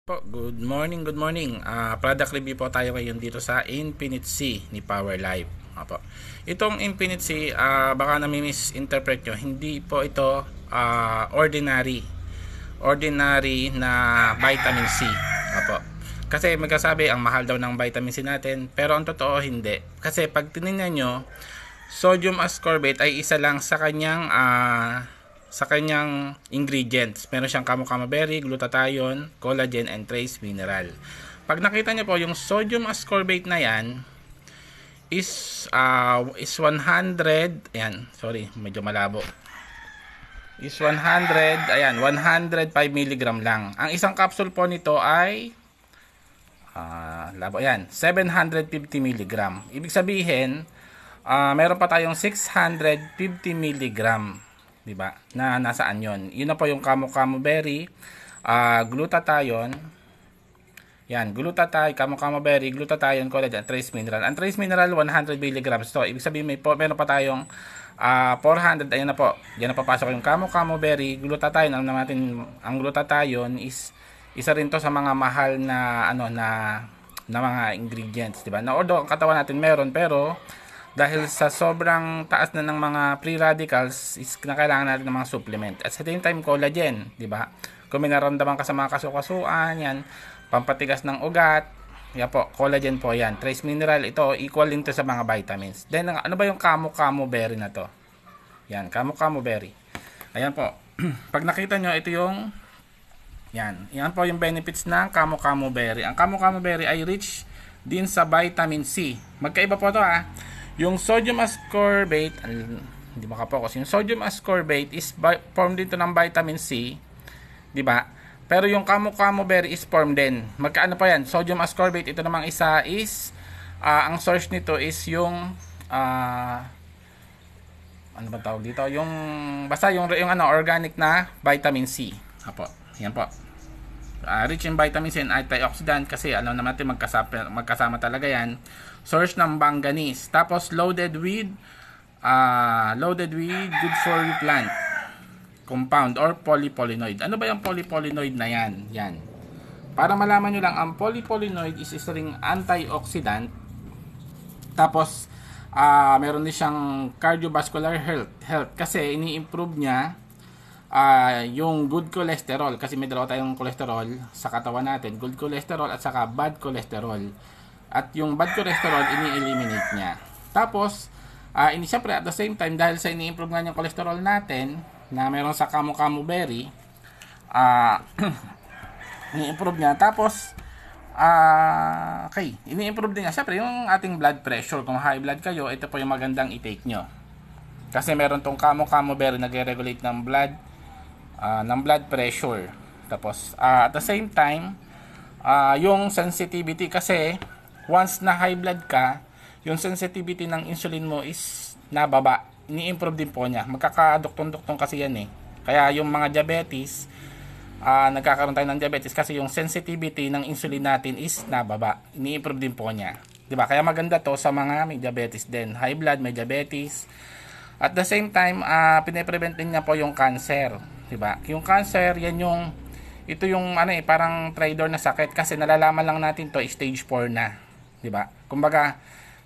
Good morning, good morning. Product review po tayo ngayon dito sa Infinite C ni Power Life. Apo. Itong Infinite C, baka nami-misinterpret nyo. Hindi po ito ordinary na vitamin C. Apo. Kasi magkasabi ang mahal daw ng vitamin C natin, pero ang totoo hindi. Kasi pag tinignan nyo, sodium ascorbate ay isa lang sa kanyang ingredients. Meron siyang camu berry, glutathione, collagen, and trace mineral. Pag nakita niyo po yung sodium ascorbate na yan is 100, ayan, sorry, medyo malabo. Is 100, ayan, 105 mg lang. Ang isang capsule po nito ay labo, ayan, 750 mg. Ibig sabihin, meron pa tayong 650 mg. Diba? Na nasaan yon? Yun na po yung camu berry, glutathione. Yan, camu berry, glutathione, collagen, trace mineral. Ang trace mineral 100 mg to. Ibig sabihin meron pa tayong 400. Ayun na po. Diyan na papasok yung camu berry, glutathione. Alam natin ang glutathione is isa rin to sa mga mahal na na mga ingredients, diba? Na although ang katawan natin meron, pero dahil sa sobrang taas na ng mga free radicals is na kailangan natin ng mga supplement. At sa same time, collagen, di ba? Kung may naramdaman ka sa mga kasukasuan, yan, pampatigas ng ugat, yan po, collagen po yan. Trace mineral, ito, equal din to sa mga vitamins. Then, ano ba yung camu berry na to? Yan, camu berry. Ayan po. Pag nakita nyo, ito yung, yan po yung benefits ng camu berry. Ang camu berry ay rich din sa vitamin C. Magkaiba po to Yung sodium ascorbate, hindi makapokus. Yung sodium ascorbate is formed din to ng vitamin C, di ba? Pero yung camu berry is formed din. Magkaano pa yan? Sodium ascorbate, ito namang isa is ang source nito is yung ano ba tawag dito? Yung basta yung organic na vitamin C. Apo. Yan po. Rich in vitamin C and antioxidant kasi alam naman natin magkasama talaga yan. Source ng manganese. Tapos loaded with good for you plant compound or polypollinoid. Ano ba yung polypollinoid na yan? Yan. Para malaman nyo lang, ang polypollinoid is isa ring antioxidant. Tapos meron din siyang cardiovascular health kasi ini-improve niya yung good cholesterol, kasi may dalawa tayong cholesterol sa katawan natin, good cholesterol at saka bad cholesterol. At yung bad cholesterol ini-eliminate niya. Tapos siyempre at the same time, dahil sa ini-improve nga yung cholesterol natin na meron sa camu berry, ini-improve niya. Tapos ini-improve din niya siyempre yung ating blood pressure. Kung high blood kayo, ito po yung magandang i-take nyo, kasi meron tong camu berry nagre-regulate ng blood pressure. Tapos at the same time, yung sensitivity, kasi once na high blood ka, yung sensitivity ng insulin mo is nababa. Ini-improve din po niya. Magkakaduktong-duktong kasi yan Kaya yung mga diabetes, nagkakaroon tayo ng diabetes kasi yung sensitivity ng insulin natin is nababa. Ini-improve din po niya. Diba? Kaya maganda to sa mga may diabetes din. High blood, may diabetes. At the same time, pine-prevent din niya po yung cancer. Diba? Yung cancer, ito yung parang traitor na sakit, kasi nalalaman lang natin to stage 4 na. Diba? Kumbaga,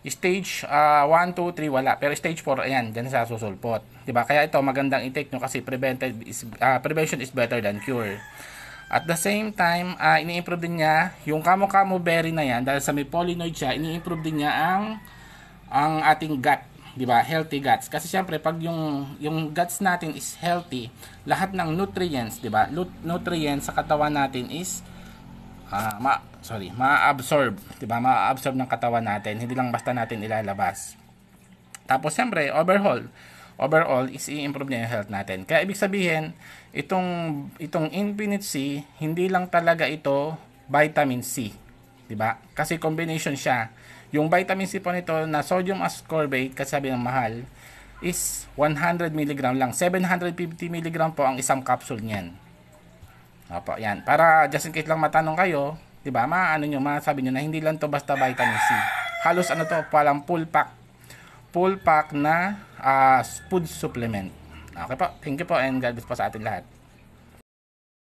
stage 1, 2, 3 wala, pero stage 4 ayan, dyan sa susulpot. Diba? Kaya ito magandang i-take nyo kasi prevention is better than cure. At the same time, ini-improve din niya yung camu berry na yan, dahil sa may polynoid siya, ini-improve din niya ang ating gut. Diba? Healthy guts. Kasi syempre pag yung guts natin is healthy, lahat ng nutrients, diba? Nutrients sa katawan natin is ma-absorb, diba? Ma-absorb ng katawan natin, hindi lang basta natin ilalabas. Tapos syempre overall is i-improve niya yung health natin. Kaya ibig sabihin, itong Infinite C, hindi lang talaga ito vitamin C, diba? Kasi combination siya. Yung vitamin C po nito na sodium ascorbate, kasi sabi ng mahal, is 100 mg lang. 750 mg po ang isang capsule niyan. Opo, yan. Para just in case lang matanong kayo, 'di ba? Masabi niyo na hindi lang to basta vitamin C. Halos to, palang full pack na food supplement. Okay po. Thank you po and God bless po sa atin lahat.